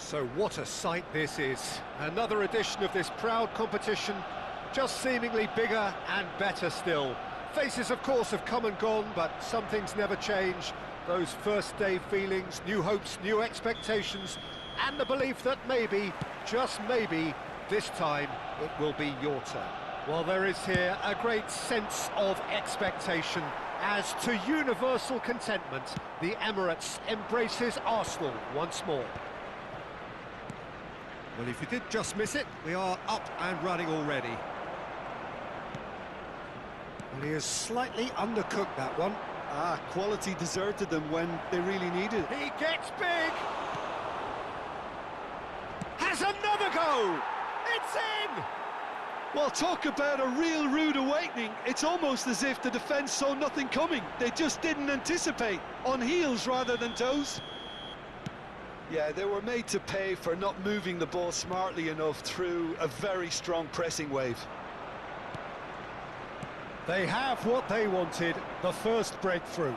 So what a sight this is. Another edition of this proud competition, just seemingly bigger and better still. Faces, of course, have come and gone, but some things never change. Those first day feelings, new hopes, new expectations, and the belief that maybe, just maybe, this time it will be your turn. Well, there is here a great sense of expectation. As to universal contentment, the Emirates embraces Arsenal once more. Well, if you did just miss it, we are up and running already. Well, he has slightly undercooked that one. Quality deserted them when they really needed it. He gets big! Has another go! It's in! Well, talk about a real rude awakening. It's almost as if the defence saw nothing coming. They just didn't anticipate. On heels rather than toes. Yeah, they were made to pay for not moving the ball smartly enough through a very strong pressing wave. They have what they wanted, the first breakthrough.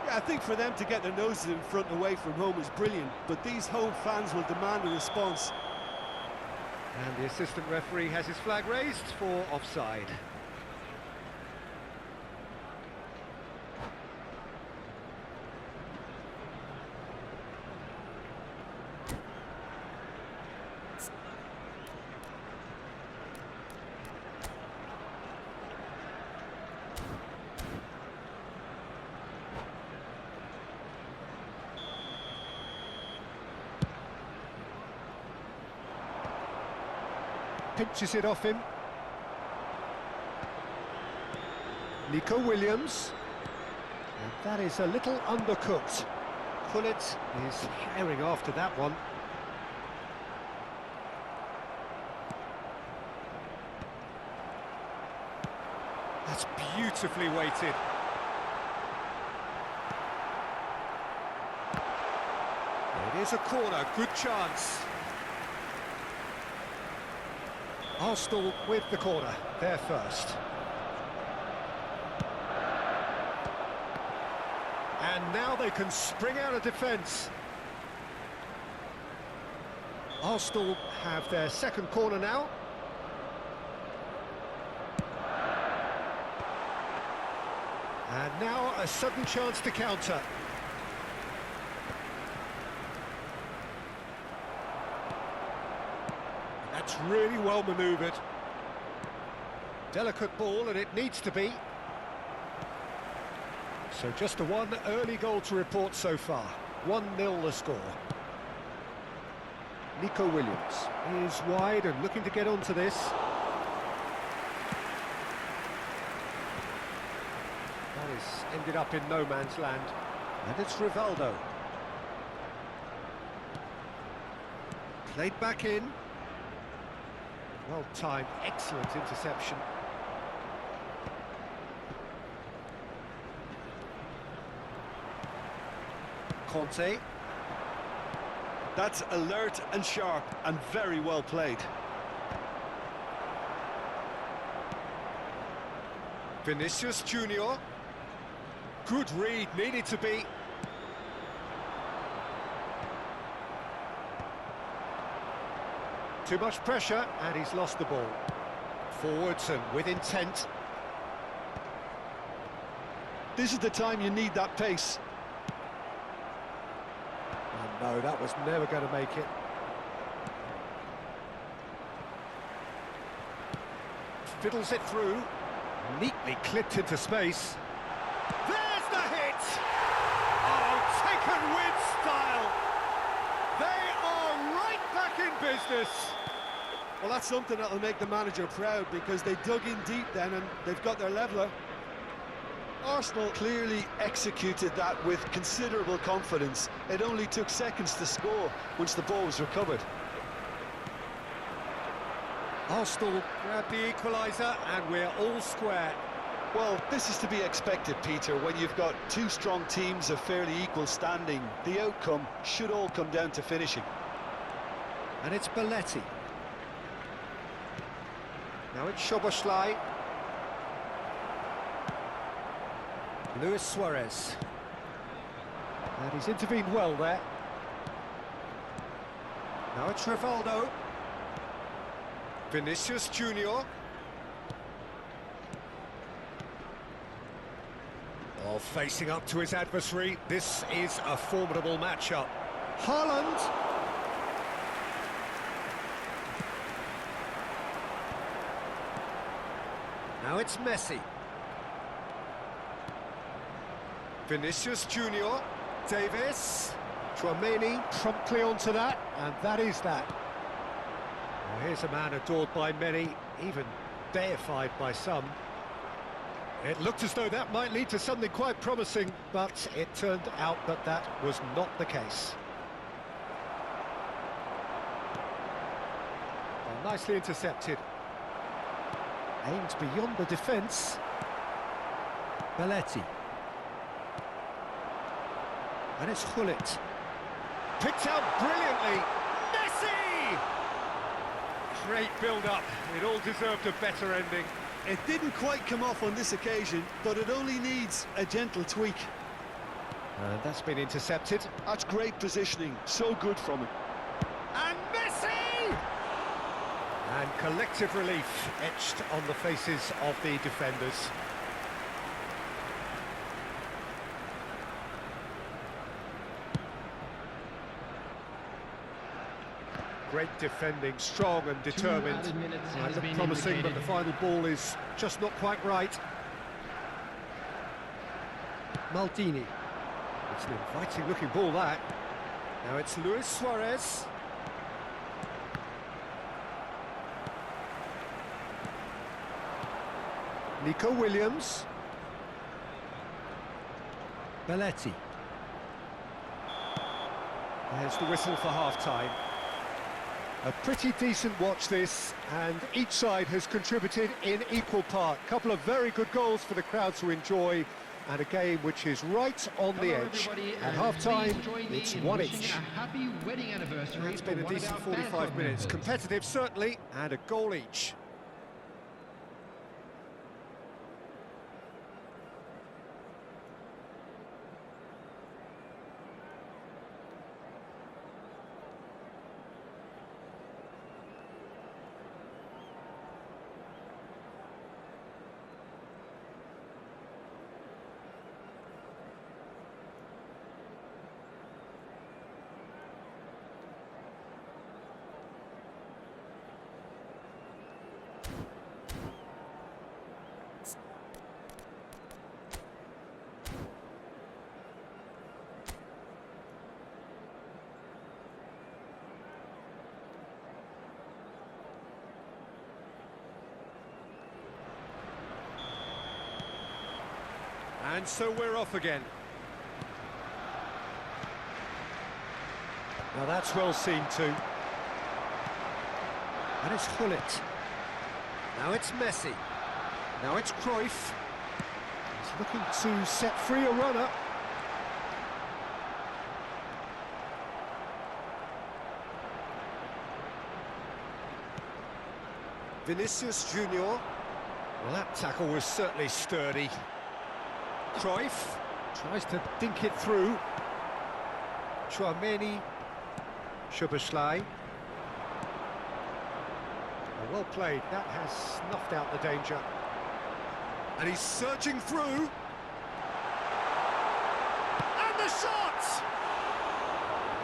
Yeah, I think for them to get their noses in front away from home is brilliant, but these home fans will demand a response. And the assistant referee has his flag raised for offside. Pinches it off him. Nico Williams. And that is a little undercooked. Pullet is herring after that one. That's beautifully weighted. It is a corner, good chance. Arsenal with the corner, they're first. And now they can spring out of defence. Arsenal have their second corner now. And now a sudden chance to counter. That's really well manoeuvred. Delicate ball, and it needs to be. So just the one early goal to report so far. 1-0 the score. Nico Williams is wide and looking to get onto this. That has ended up in no man's land. And it's Rivaldo. Played back in. Well timed, excellent interception. Conte. That's alert and sharp and very well played. Vinicius Junior. Good read, needed to be. Too much pressure, and he's lost the ball. Forwards and with intent. This is the time you need that pace. Oh no, that was never going to make it. Fiddles it through. Neatly clipped into space. There's the hit! Oh, taken with style! They are right back in business! Well, that's something that'll make the manager proud, because they dug in deep then and they've got their leveller. Arsenal clearly executed that with considerable confidence. It only took seconds to score once the ball was recovered. Arsenal grab the equaliser and we're all square. Well, this is to be expected, Peter. When you've got two strong teams of fairly equal standing, the outcome should all come down to finishing. And it's Belletti. Now it's Szoboszlai. Luis Suarez. And he's intervened well there. Now it's Rivaldo. Vinicius Junior. Oh, facing up to his adversary. This is a formidable matchup. Haaland. Now it's Messi. Vinicius Junior. Davis. Tchouaméni promptly onto that, and that is that. Well, here's a man adored by many, even deified by some. It looked as though that might lead to something quite promising, but it turned out that that was not the case. Well, nicely intercepted. Aimed beyond the defence. Belletti. And it's Gullit. Picked out brilliantly. Messi! Great build-up. It all deserved a better ending. It didn't quite come off on this occasion, but it only needs a gentle tweak. And that's been intercepted. That's great positioning, so good from him. And Messi! And collective relief etched on the faces of the defenders. Great defending, strong and determined. It looked promising, but the final ball is just not quite right. Maldini. It's an inviting looking ball, that. Now it's Luis Suarez. Nico Williams. Belletti. There's the whistle for half-time. A pretty decent watch this, and each side has contributed in equal part. A couple of very good goals for the crowd to enjoy, and a game which is right on the edge. At half-time, it's one each. It's been a decent 45 minutes. Competitive, certainly, and a goal each. And so we're off again. Now that's well seen too. And it's Gullit. Now it's Messi. Now it's Cruyff. He's looking to set free a runner. Vinicius Junior. Well, that tackle was certainly sturdy. Cruyff tries to dink it through. Tchouaméni. Szoboszlai. Well played, that has snuffed out the danger. And he's searching through. And the shot!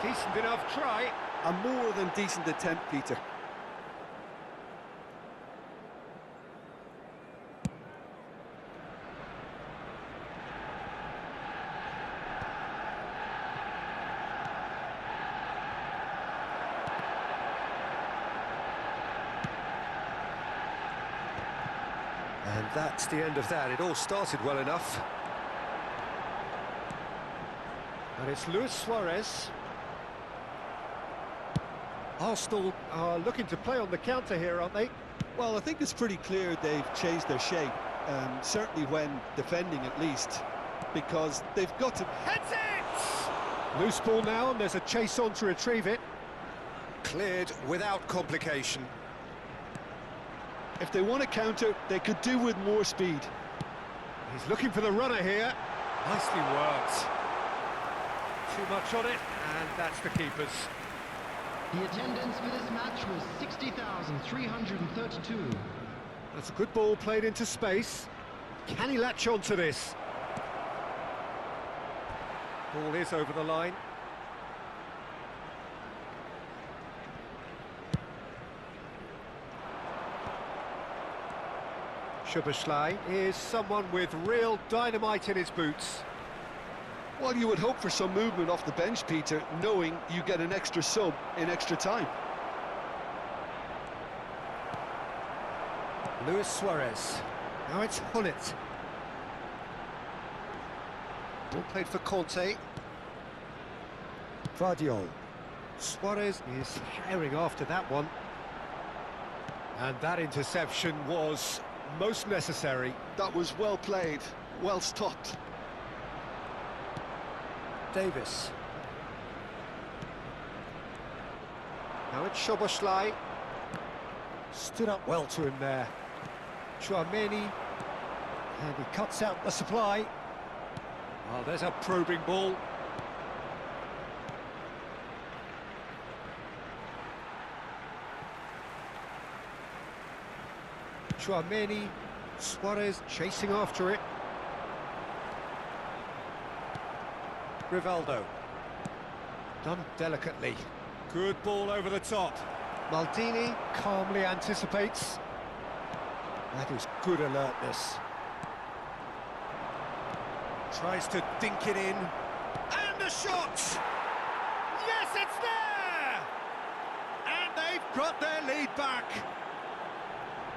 Decent enough try. A more than decent attempt, Peter. And that's the end of that. It all started well enough. And it's Luis Suarez. Arsenal are looking to play on the counter here, aren't they? Well, I think it's pretty clear they've changed their shape, certainly when defending at least, because they've got to... Heads it! Loose ball now, and there's a chase on to retrieve it. Cleared without complication. If they want to counter, they could do with more speed. He's looking for the runner here. Nicely worked. Too much on it, and that's the keeper's. The attendance for this match was 60,332. That's a good ball played into space. Can he latch on to this? Ball is over the line. Szoboszlai is someone with real dynamite in his boots. Well, you would hope for some movement off the bench, Peter, knowing you get an extra sub in extra time. Luis Suarez. Now it's Hullet. Ball played for Conte. Vardiol. Suarez is herring after that one. And that interception was most necessary. That was well played, well stopped. Davis. Now it's Szoboszlai. Stood up well to him there. Tchouaméni. And he cuts out the supply. Oh, there's a probing ball. Tchouaméni. Suarez chasing after it. Rivaldo. Done delicately. Good ball over the top. Maldini calmly anticipates. That is good alertness. Tries to dink it in. And the shot! Yes, it's there! And they've got their lead back.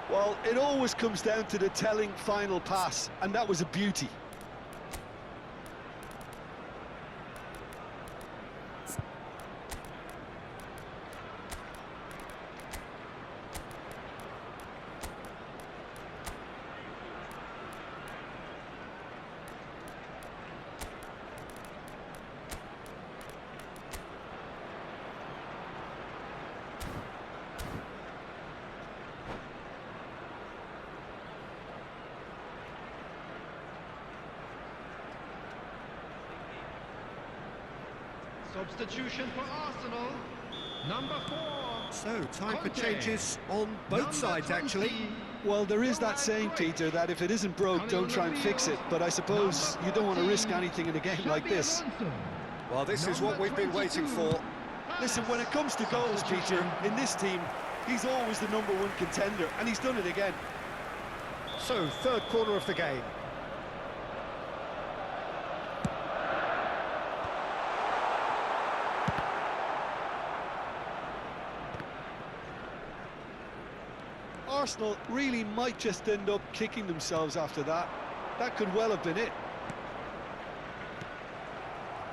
Well, it always comes down to the telling final pass, and that was a beauty. Substitution for Arsenal, number 4. So, time for Conte. changes on both Number sides, 20. actually. Well, there is that saying, Peter, that if it isn't broke, don't try and fix it. But I suppose you don't want to risk anything in a game like this. Well, this is what we've been waiting for. Listen, when it comes to goals, Peter, in this team, he's always the #1 contender, and he's done it again. So, third corner of the game. Arsenal really might just end up kicking themselves after that. That could well have been it.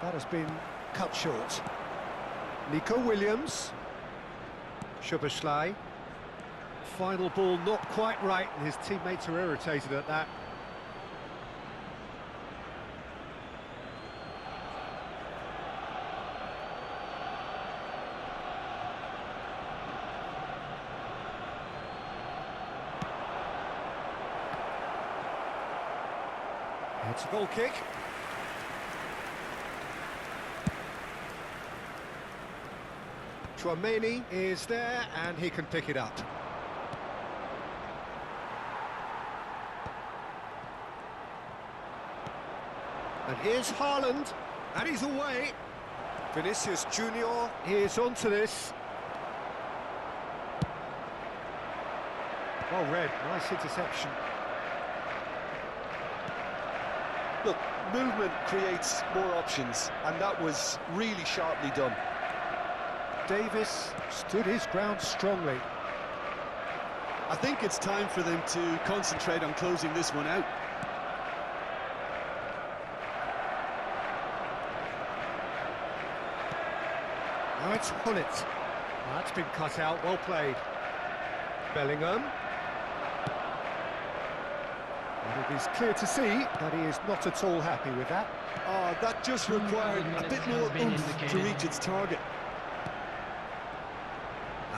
That has been cut short. Nico Williams. Szoboszlai. Final ball not quite right, and his teammates are irritated at that. It's a goal kick. Tchouaméni is there, and he can pick it up. And here's Haaland, and he's away. Vinicius Junior is onto this. Well read, nice interception. Look, movement creates more options, and that was really sharply done. Davis stood his ground strongly. I think it's time for them to concentrate on closing this one out. Now it's Hullet. That's been cut out, well played. Bellingham. And it is clear to see that he is not at all happy with that. Oh, that just required a bit more oomph to reach its target.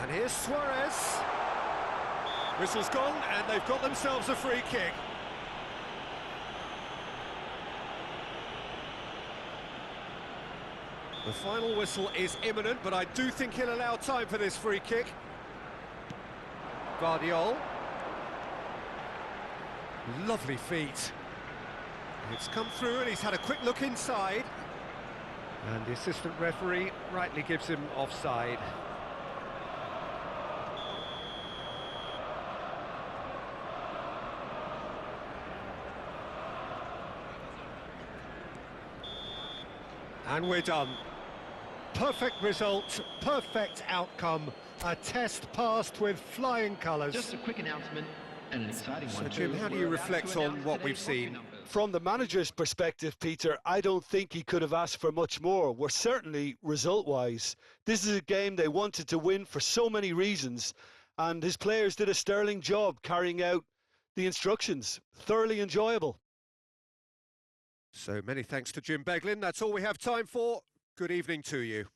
And here's Suarez. Whistle's gone, and they've got themselves a free kick. The final whistle is imminent, but I do think he'll allow time for this free kick. Guardiola. Lovely feet. It's come through and he's had a quick look inside. And the assistant referee rightly gives him offside. And we're done. Perfect result, perfect outcome. A test passed with flying colours. Just a quick announcement and an exciting one. So Jim, how do you reflect on what we've seen? From the manager's perspective, Peter, I don't think he could have asked for much more. We're certainly result-wise. This is a game they wanted to win for so many reasons, and his players did a sterling job carrying out the instructions. Thoroughly enjoyable. So many thanks to Jim Beglin. That's all we have time for. Good evening to you.